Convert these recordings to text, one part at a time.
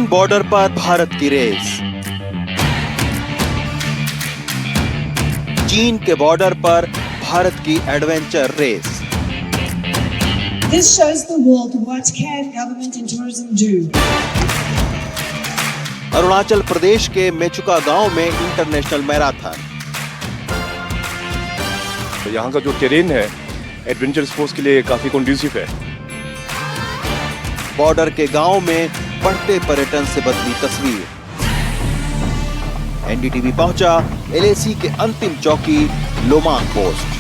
चीन बॉर्डर पर भारत की रेस। चीन के बॉर्डर पर भारत की adventure race. This shows the world what can government and tourism do. Arunachal Pradesh के मेचुका गांव में इंटरनेशनल मैराथन। तो यहाँ का जो टेरेन है एडवेंचर स्पोर्ट्स के लिए काफी कंड्यूसिव है। बॉर्डर के गांव में बढ़ते पर्यटन से बदली तस्वीर। एनडीटीवी पहुंचा एलएसी के अंतिम चौकी लोमांग पोस्ट।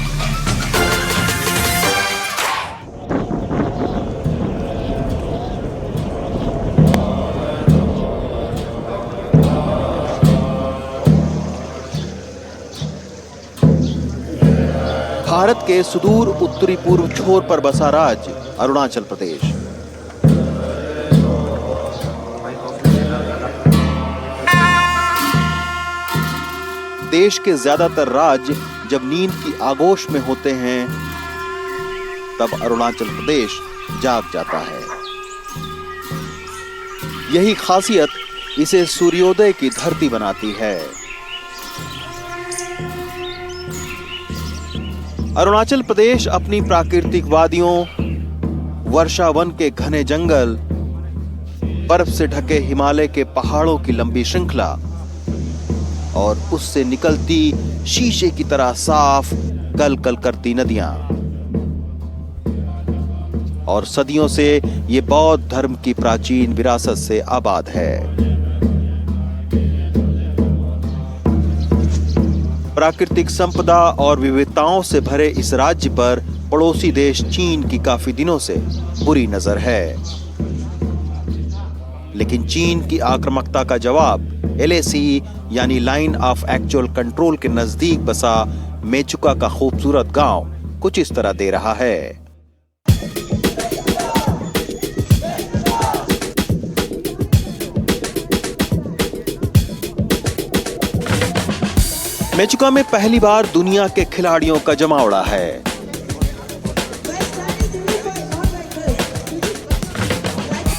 भारत के सुदूर उत्तरी पूर्व छोर पर बसा राज्य अरुणाचल प्रदेश। देश के ज्यादातर राज्य जब नींद की आगोश में होते हैं तब अरुणाचल प्रदेश जाग जाता है। यही खासियत इसे सूर्योदय की धरती बनाती है। अरुणाचल प्रदेश अपनी प्राकृतिक वादियों, वर्षा वन के घने जंगल, बर्फ से ढके हिमालय के पहाड़ों की लंबी श्रृंखला और उससे निकलती शीशे की तरह साफ कल कल करती नदियां और सदियों से ये बौद्ध धर्म की प्राचीन विरासत से आबाद है। प्राकृतिक संपदा और विविधताओं से भरे इस राज्य पर पड़ोसी देश चीन की काफी दिनों से बुरी नजर है। लेकिन चीन की आक्रामकता का जवाब एलएसी यानी लाइन ऑफ एक्चुअल कंट्रोल के नजदीक बसा मेचुका का खूबसूरत गांव कुछ इस तरह दे रहा है। मेचुका में पहली बार दुनिया के खिलाड़ियों का जमावड़ा है।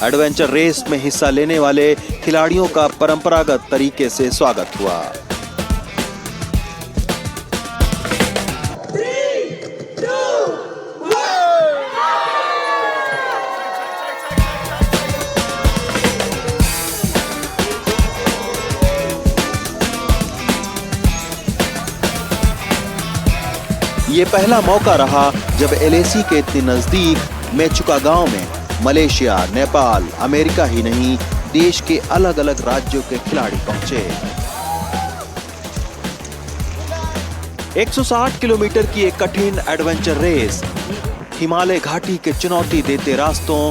एडवेंचर रेस में हिस्सा लेने वाले खिलाड़ियों का परंपरागत तरीके से स्वागत हुआ। ये पहला मौका रहा जब एलएसी के इतने नजदीक मेचुका गांव में मलेशिया, नेपाल, अमेरिका ही नहीं देश के अलग अलग राज्यों के खिलाड़ी पहुंचे। 160 किलोमीटर की एक कठिन एडवेंचर रेस हिमालय घाटी के चुनौती देते रास्तों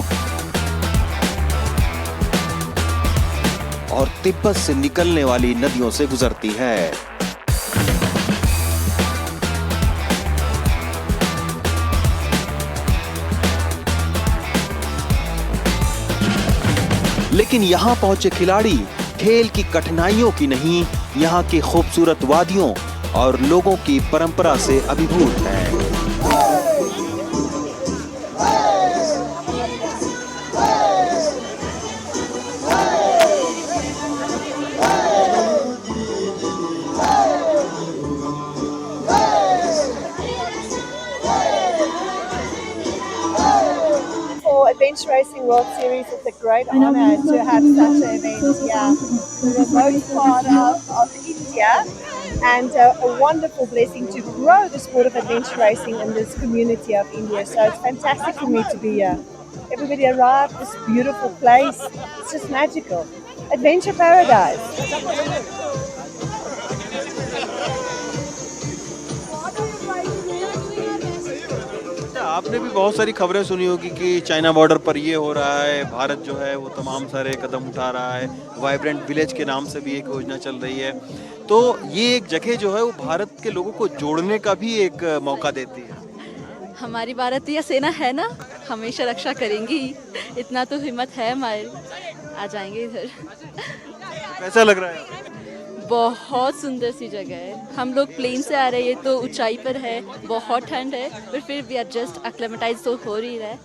और तिब्बत से निकलने वाली नदियों से गुजरती है। लेकिन यहाँ पहुंचे खिलाड़ी खेल की कठिनाइयों की नहीं, यहाँ की खूबसूरत वादियों और लोगों की परंपरा से अभिभूत हैं। Adventure Racing World Series, it's a great honor to have such an event here. We're both part of India and a wonderful blessing to grow the sport of adventure racing in this community of India. So it's fantastic for me to be here. Everybody arrived, this beautiful place, it's just magical. Adventure paradise. आपने भी बहुत सारी खबरें सुनी होगी कि China border पर ये हो रहा है, भारत जो है वो तमाम सारे कदम उठा रहा है। वाइब्रेंट विलेज के नाम से भी एक योजना चल रही है। तो ये एक जगह जो है वो भारत के लोगों को जोड़ने का भी एक मौका देती है। हमारी भारतीय सेना है ना, हमेशा रक्षा करेंगी। इतना तो हिम्मत है हमारे, आ जाएंगे इधर। कैसा लग रहा है? बहुत सुंदर सी जगह है। हम लोग प्लेन से आ रहे हैं तो ऊंचाई पर है, बहुत ठंड है, पर फिर भी एडजस्ट एक्लेमेटाइज तो हो रही है।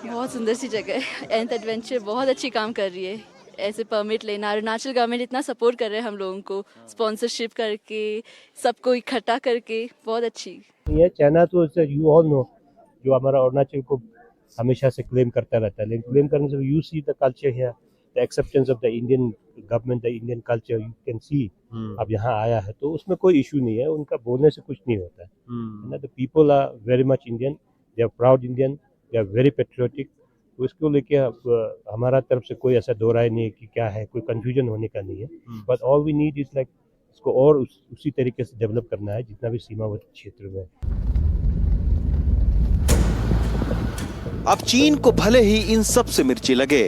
बहुत सुंदर सी जगह है। एंड एडवेंचर बहुत अच्छी काम कर रही है। ऐसे परमिट लेना। अरुणाचल गवर्नमेंट इतना सपोर्ट कर रहे हैं हम लोगों को, स्पॉन्सरशिप करके, सबको इकट्ठा करके, बहुत अच्छी। ये चाइना तो यू ऑल नो, जो हमारा अरुणाचल को हमेशा से क्लेम करता रहता है, लेकिन क्लेम करने से you see the culture here, the acceptance of the Indian government, the Indian culture you can see. अब यहाँ आया है तो उसमें कोई इशू नहीं है, उनका बोलने से कुछ नहीं होता है। The people are very much Indian, they are proud Indian, they are very patriotic. तो इसको लेके हमारा तरफ से कोई ऐसा दो राय नहीं है कि क्या है, कोई कंफ्यूजन होने का नहीं है। But all we need is like इसको और उसी तरीके से डेवलप करना है जितना भी सीमावर्ती क्षेत्र में। अब चीन को भले ही इन सब से मिर्ची लगे,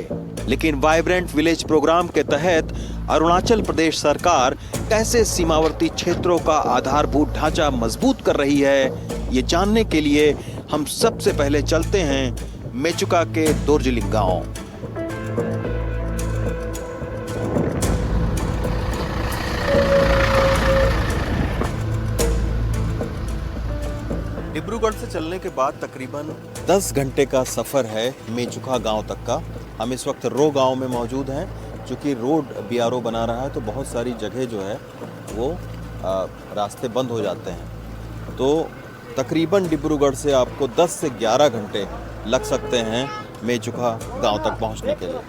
लेकिन वाइब्रेंट विलेज प्रोग्राम के तहत अरुणाचल प्रदेश सरकार कैसे सीमावर्ती क्षेत्रों का आधारभूत ढांचा मजबूत कर रही है, ये जानने के लिए हम सबसे पहले चलते हैं मेचुका के दोर्जिलिंग गांव। डिब्रूगढ़ से चलने के बाद तकरीबन 10 घंटे का सफ़र है मेचुका गांव तक का। हम इस वक्त रो गांव में मौजूद हैं। चूँकि रोड बीआरओ बना रहा है तो बहुत सारी जगह जो है वो रास्ते बंद हो जाते हैं। तो तकरीबन डिब्रूगढ़ से आपको 10 से 11 घंटे लग सकते हैं मेचुका गांव तक पहुंचने के लिए।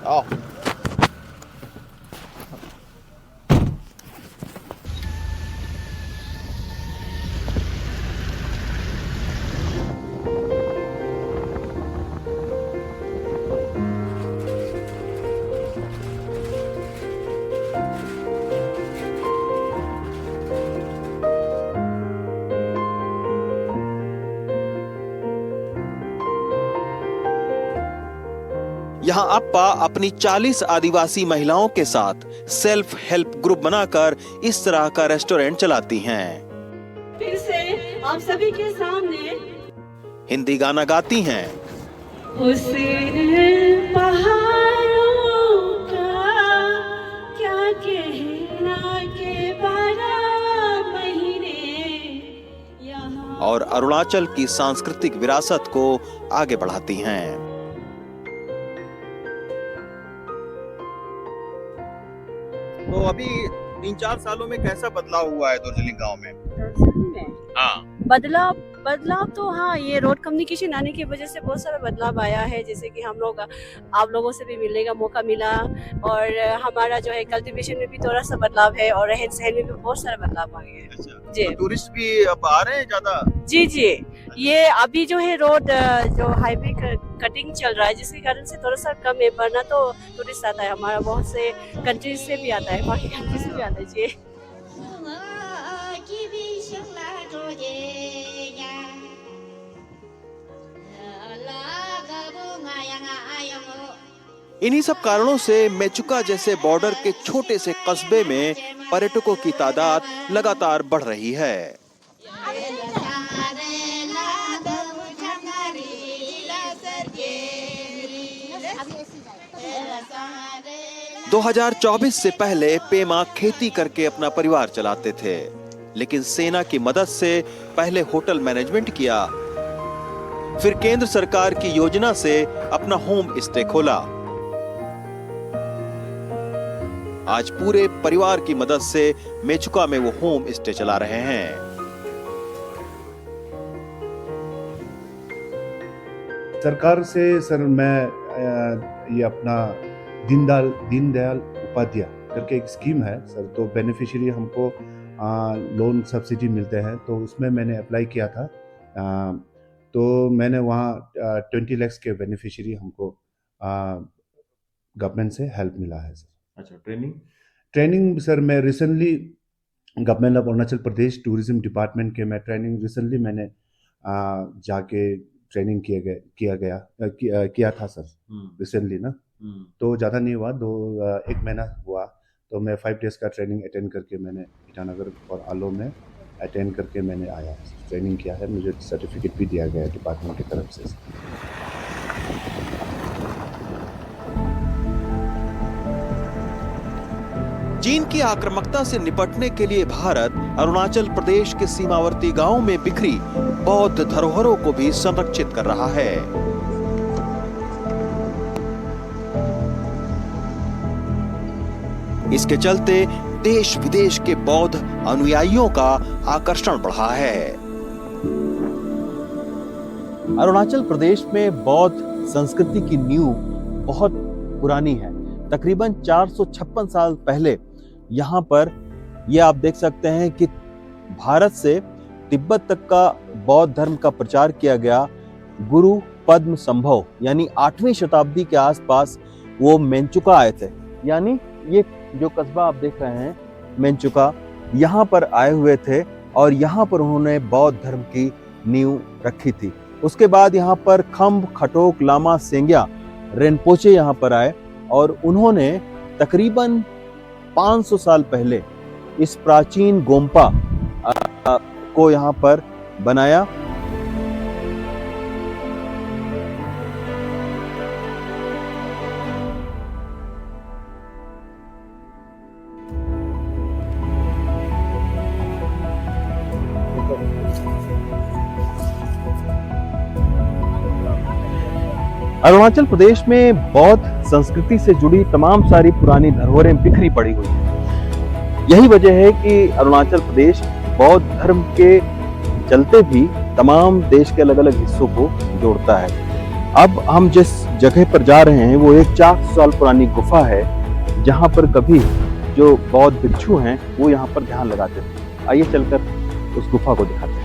आओ। यहाँ अप्पा अपनी 40 आदिवासी महिलाओं के साथ सेल्फ हेल्प ग्रुप बनाकर इस तरह का रेस्टोरेंट चलाती हैं। फिर से आप सभी के सामने हिंदी गाना गाती हैं। हुस्न पहाड़ों का क्या कहना के 12 महीने यहाँ, और अरुणाचल की सांस्कृतिक विरासत को आगे बढ़ाती हैं। तो अभी 3-4 सालों में कैसा बदलाव हुआ है दोर्जिलिंग गांव में? हाँ, बदलाव तो हाँ, ये रोड कम्युनिकेशन आने की वजह से बहुत सारा बदलाव आया है। जैसे कि हम लोग आप लोगों से भी मिलने का मौका मिला, और हमारा जो है कल्टीवेशन में भी थोड़ा सा बदलाव है, और रहन सहन में भी बहुत सारा बदलाव आ गया है। अच्छा। जी, तो टूरिस्ट भी अब आ रहे हैं ज्यादा? जी जी, ये अभी जो है रोड जो हाईवे कटिंग चल रहा है, जिसके कारण से थोड़ा सा कम है, वरना तो टूरिस्ट आता है हमारा, बहुत से कंट्रीज से भी आता है, बाकी कंट्रीज से भी आता है। जी, इन्हीं सब कारणों से मेचुका जैसे बॉर्डर के छोटे से कस्बे में पर्यटकों की तादाद लगातार बढ़ रही है। 2024 से पहले पेमा खेती करके अपना परिवार चलाते थे, लेकिन सेना की मदद से पहले होटल मैनेजमेंट किया, फिर केंद्र सरकार की योजना से अपना होम स्टे खोला। आज पूरे परिवार की मदद से मेचुका में वो होम स्टे चला रहे हैं। सरकार से सर मैं ये अपना दीनदयाल उपाध्याय करके एक स्कीम है सर, तो बेनिफिशियरी हमको लोन सब्सिडी मिलते हैं, तो उसमें मैंने अप्लाई किया था। तो मैंने वहाँ 20 लाख के बेनिफिशियरी हमको गवर्नमेंट से हेल्प मिला है सर। अच्छा, ट्रेनिंग सर मैं recently government of Arunachal Pradesh tourism department के मैं ट्रेनिंग रिसेंटली मैंने जाके ट्रेनिंग किया था सर रिसेंटली ना। तो ज़्यादा नहीं हुआ, 1 महीना हुआ, तो मैं 5 डेज़ का ट्रेनिंग अटेंड करके मैंने ईटानगर और आलो में अटेंड करके मैंने आया, ट्रेनिंग किया है, मुझे सर्टिफिकेट भी दिया गया है डिपार्टमेंट की तरफ से। चीन की आक्रामकता से निपटने के लिए भारत अरुणाचल प्रदेश के सीमावर्ती गांवों में बिखरी बौद्ध धरोहरों को भी संरक्षित कर रहा है। इसके चलते देश विदेश के बौद्ध अनुयायियों का आकर्षण बढ़ा है। अरुणाचल प्रदेश में बौद्ध संस्कृति की नींव बहुत पुरानी है। तकरीबन 456 साल पहले यहाँ पर ये आप देख सकते हैं कि भारत से तिब्बत तक का बौद्ध धर्म का प्रचार किया गया। गुरु पद्म संभव यानी 8वीं शताब्दी के आसपास वो मेंचुका आए थे। यानी ये जो कस्बा आप देख रहे हैं मेंचुका, यहाँ पर आए हुए थे और यहाँ पर उन्होंने बौद्ध धर्म की नींव रखी थी। उसके बाद यहाँ पर खम्ब, खटोक, लामा, सेंग्या, रिनपोचे यहाँ पर आए और उन्होंने तकरीबन 500 साल पहले इस प्राचीन गोम्पा को यहाँ पर बनाया। अरुणाचल प्रदेश में बौद्ध संस्कृति से जुड़ी तमाम सारी पुरानी धरोहरें बिखरी पड़ी हुई हैं। यही वजह है कि अरुणाचल प्रदेश बौद्ध धर्म के चलते भी तमाम देश के अलग अलग हिस्सों को जोड़ता है। अब हम जिस जगह पर जा रहे हैं वो एक 400 साल पुरानी गुफा है, जहां पर कभी जो बौद्ध भिक्षु हैं वो यहाँ पर ध्यान लगाते थे। आइए चलकर उस गुफा को दिखाते हैं।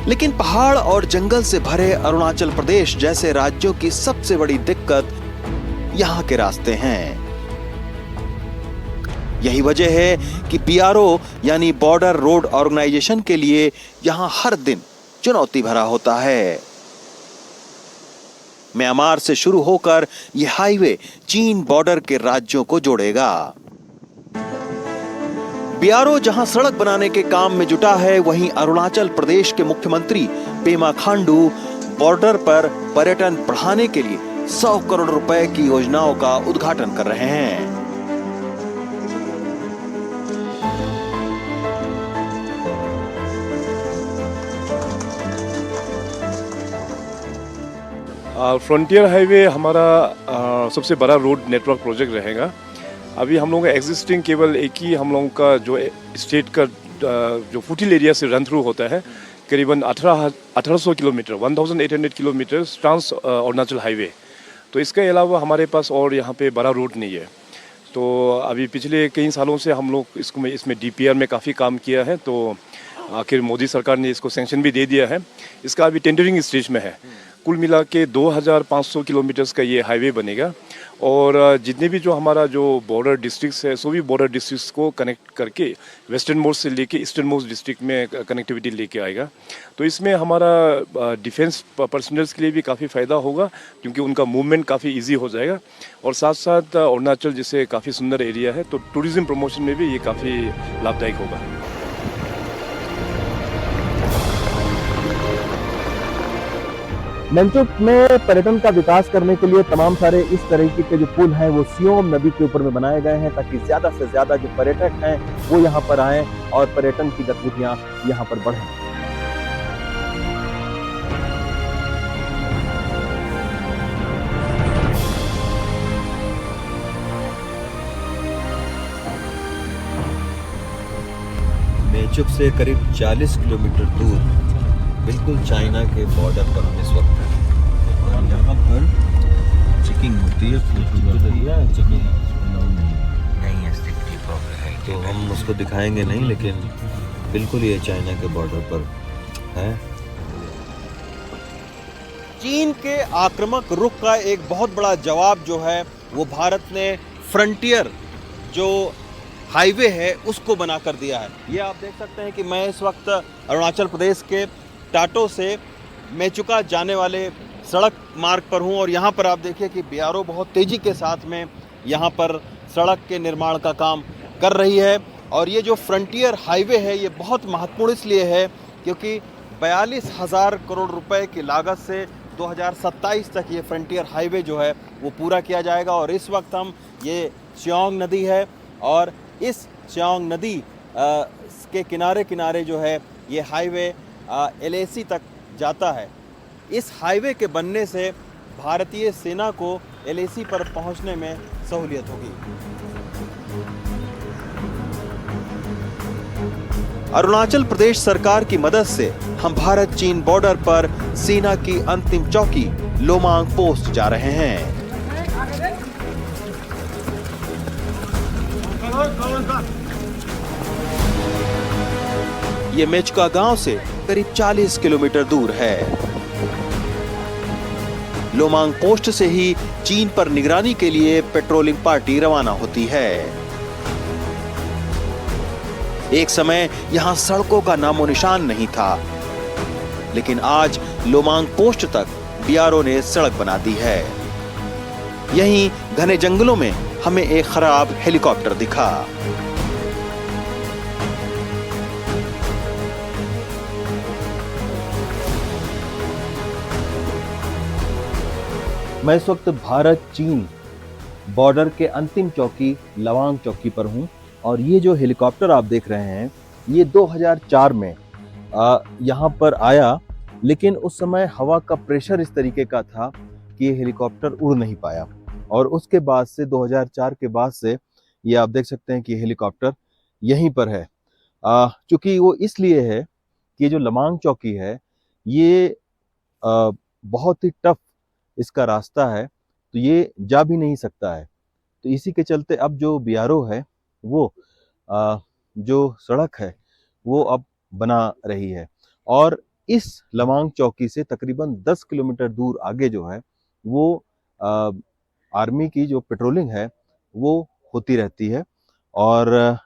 लेकिन पहाड़ और जंगल से भरे अरुणाचल प्रदेश जैसे राज्यों की सबसे बड़ी दिक्कत यहाँ के रास्ते हैं। यही वजह है कि बीआरओ यानी बॉर्डर रोड ऑर्गेनाइजेशन के लिए यहाँ हर दिन चुनौती भरा होता है। म्यांमार से शुरू होकर यह हाईवे चीन बॉर्डर के राज्यों को जोड़ेगा। बीआरओ जहां सड़क बनाने के काम में जुटा है, वहीं अरुणाचल प्रदेश के मुख्यमंत्री पेमा खांडू बॉर्डर पर पर्यटन बढ़ाने के लिए 100 करोड़ रुपए की योजनाओं का उद्घाटन कर रहे हैं। फ्रंटियर हाईवे हमारा सबसे बड़ा रोड नेटवर्क प्रोजेक्ट रहेगा। अभी हम लोगों का एग्जिस्टिंग केवल एक ही हम लोगों का जो स्टेट का जो फुटिल एरिया से रन थ्रू होता है, करीबन 1800 kilometre 1800 kilometre trans Arunachal highway. तो इसके अलावा हमारे पास और यहाँ पे बड़ा रोड नहीं है। तो अभी पिछले कई सालों से हम लोग इसमें डीपीआर में काफ़ी काम किया है। तो आखिर मोदी सरकार ने इसको सैंक्शन भी दे दिया है। इसका अभी टेंडरिंग स्टेज में है। कुल मिला के 2500 किलोमीटर्स का ये हाईवे बनेगा और जितने भी जो हमारा जो बॉर्डर डिस्ट्रिक्ट्स है, सभी बॉर्डर डिस्ट्रिक्ट्स को कनेक्ट करके वेस्टर्न मोस्ट से लेके ईस्टर्न मोस्ट डिस्ट्रिक्ट में कनेक्टिविटी लेके आएगा। तो इसमें हमारा डिफेंस पर्सनल्स के लिए भी काफ़ी फ़ायदा होगा, क्योंकि उनका मूवमेंट काफ़ी इजी हो जाएगा। और साथ साथ अरुणाचल जैसे काफ़ी सुंदर एरिया है, तो टूरिज़्म प्रमोशन में भी ये काफ़ी लाभदायक होगा। मेंचुक में पर्यटन का विकास करने के लिए तमाम सारे इस तरीके के जो पुल हैं वो सियोम नदी के ऊपर में बनाए गए हैं, ताकि ज्यादा से ज्यादा जो पर्यटक हैं वो यहाँ पर आएं और पर्यटन की गतिविधियां यहाँ पर बढ़ें। मेंचुक से करीब 40 किलोमीटर दूर बिल्कुल चाइना के बॉर्डर पर हम इस वक्त हैं और यहाँ पर चेकिंग होती है। चेकिंग नहीं है, सिक्योरिटी प्रॉब्लम है, तो हम उसको दिखाएंगे नहीं, लेकिन बिल्कुल ये चाइना के बॉर्डर पर है। चीन के आक्रामक रुख का एक बहुत बड़ा जवाब जो है वो भारत ने फ्रंटियर जो हाईवे है उसको बनाकर दिया है। ये आप देख सकते हैं कि मैं इस वक्त अरुणाचल प्रदेश के टाटो से मेचुका जाने वाले सड़क मार्ग पर हूं और यहाँ पर आप देखिए कि बीआरओ बहुत तेज़ी के साथ में यहाँ पर सड़क के निर्माण का काम कर रही है। और ये जो फ्रंटियर हाईवे है ये बहुत महत्वपूर्ण इसलिए है क्योंकि 42,000 करोड़ रुपए की लागत से 2027 तक ये फ्रंटियर हाईवे जो है वो पूरा किया जाएगा। और इस वक्त हम ये सियोंग नदी है और इस सियांग नदी के किनारे किनारे जो है ये हाईवे LAC तक जाता है। इस हाईवे के बनने से भारतीय सेना को LAC पर पहुंचने में सहूलियत होगी। अरुणाचल प्रदेश सरकार की मदद से हम भारत चीन बॉर्डर पर सेना की अंतिम चौकी लोमांग पोस्ट जा रहे हैं। ये मेचका गांव से करीब 40 किलोमीटर दूर है। लोमांग पोस्ट से ही चीन पर निगरानी के लिए पेट्रोलिंग पार्टी रवाना होती है। एक समय यहां सड़कों का नामो निशान नहीं था, लेकिन आज लोमांग पोस्ट तक BRO ने सड़क बना दी है। यहीं घने जंगलों में हमें एक खराब हेलीकॉप्टर दिखा। मैं इस वक्त भारत चीन बॉर्डर के अंतिम चौकी लवांग चौकी पर हूं और ये जो हेलीकॉप्टर आप देख रहे हैं ये 2004 में यहाँ पर आया, लेकिन उस समय हवा का प्रेशर इस तरीके का था कि ये हेलीकॉप्टर उड़ नहीं पाया। और उसके बाद से 2004 के बाद से ये आप देख सकते हैं कि हेलीकॉप्टर यहीं पर है। चूंकि वो इसलिए है कि जो लवांग चौकी है ये बहुत ही टफ इसका रास्ता है, तो ये जा भी नहीं सकता है। तो इसी के चलते अब जो BRO है वो जो सड़क है वो अब बना रही है। और इस लवांग चौकी से तकरीबन 10 किलोमीटर दूर आगे जो है वो आर्मी की जो पेट्रोलिंग है वो होती रहती है। और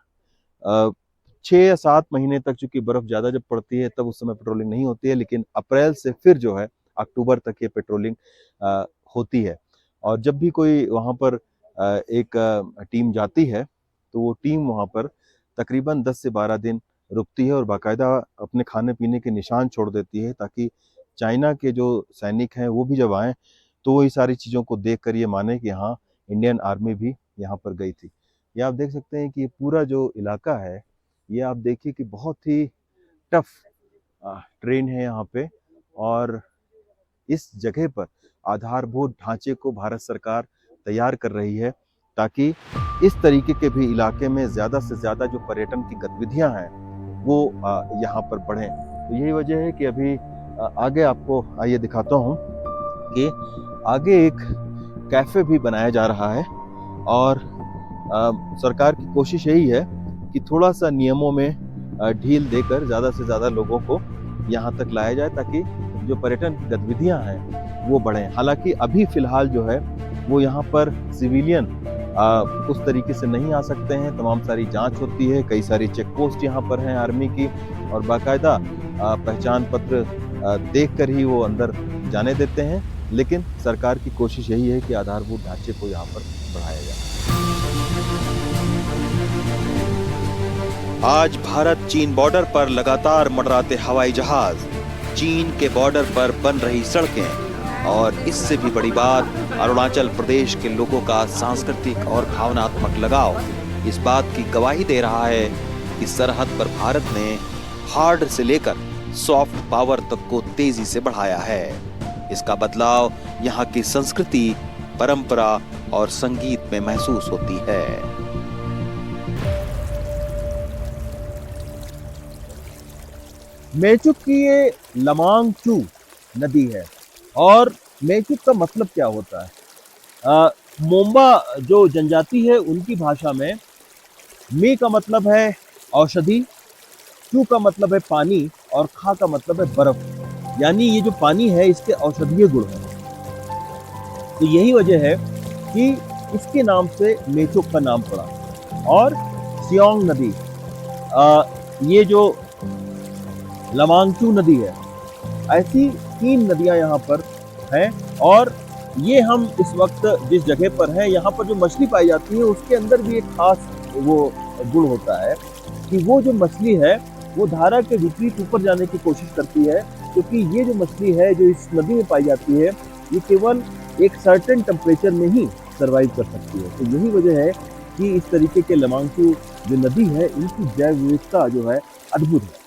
6 या 7 महीने तक, चूंकि बर्फ ज़्यादा जब पड़ती है तब उस समय पेट्रोलिंग नहीं होती है, लेकिन अप्रैल से फिर जो है अक्टूबर तक ये पेट्रोलिंग होती है। और जब भी कोई वहाँ पर एक टीम जाती है तो वो टीम वहाँ पर तकरीबन 10 से 12 दिन रुकती है और बाकायदा अपने खाने पीने के निशान छोड़ देती है, ताकि चाइना के जो सैनिक हैं वो भी जब आएँ तो वो ये सारी चीज़ों को देख कर ये माने कि हाँ, इंडियन आर्मी भी यहाँ पर गई थी। ये आप देख सकते हैं कि ये पूरा जो इलाका है ये आप देखिए कि बहुत ही टफ ट्रेन है यहाँ पे। और इस जगह पर आधारभूत ढांचे को भारत सरकार तैयार कर रही है ताकि इस तरीके के भी इलाके में ज़्यादा से ज़्यादा जो पर्यटन की गतिविधियां हैं वो यहाँ पर बढ़ें। तो यही वजह है कि अभी आगे आपको आइए दिखाता हूँ कि आगे एक कैफ़े भी बनाया जा रहा है। और सरकार की कोशिश यही है कि थोड़ा सा नियमों में ढील देकर ज़्यादा से ज़्यादा लोगों को यहाँ तक लाया जाए ताकि जो पर्यटन की गतिविधियां हैं वो बढ़ें। हालांकि अभी फिलहाल जो है वो यहाँ पर सिविलियन उस तरीके से नहीं आ सकते हैं। तमाम सारी जांच होती है, कई सारी चेक पोस्ट यहाँ पर हैं आर्मी की, और बाकायदा पहचान पत्र देख कर ही वो अंदर जाने देते हैं। लेकिन सरकार की कोशिश यही है कि आधारभूत ढांचे को यहाँ पर बढ़ाया जाए। आज भारत चीन बॉर्डर पर लगातार मंडराते हवाई जहाज, चीन के बॉर्डर पर बन रही सड़कें, और इससे भी बड़ी बात अरुणाचल प्रदेश के लोगों का सांस्कृतिक और भावनात्मक लगाव इस बात की गवाही दे रहा है कि सरहद पर भारत ने हार्ड से लेकर सॉफ्ट पावर तक को तेजी से बढ़ाया है। इसका बदलाव यहाँ की संस्कृति, परंपरा और संगीत में महसूस होती है। मेचुक की ये लमांग चू नदी है। और मेचुक का मतलब क्या होता है? मोम्बा जो जनजाति है उनकी भाषा में मे का मतलब है औषधि, चू का मतलब है पानी, और खा का मतलब है बर्फ। यानी ये जो पानी है इसके औषधीय गुण हैं। तो यही वजह है कि इसके नाम से मेचुक का नाम पड़ा। और सियांग नदी, ये जो लमांगचू नदी है, ऐसी 3 नदियां यहाँ पर हैं। और ये हम इस वक्त जिस जगह पर हैं, यहाँ पर जो मछली पाई जाती है उसके अंदर भी एक खास वो गुण होता है कि वो जो मछली है वो धारा के विपरीत ऊपर जाने की कोशिश करती है, क्योंकि ये जो मछली है जो इस नदी में पाई जाती है ये केवल एक सर्टेन टेम्परेचर में ही सर्वाइव कर सकती है। तो यही वजह है कि इस तरीके के लमांगचू जो नदी है इनकी जैव विविधता जो है अद्भुत है।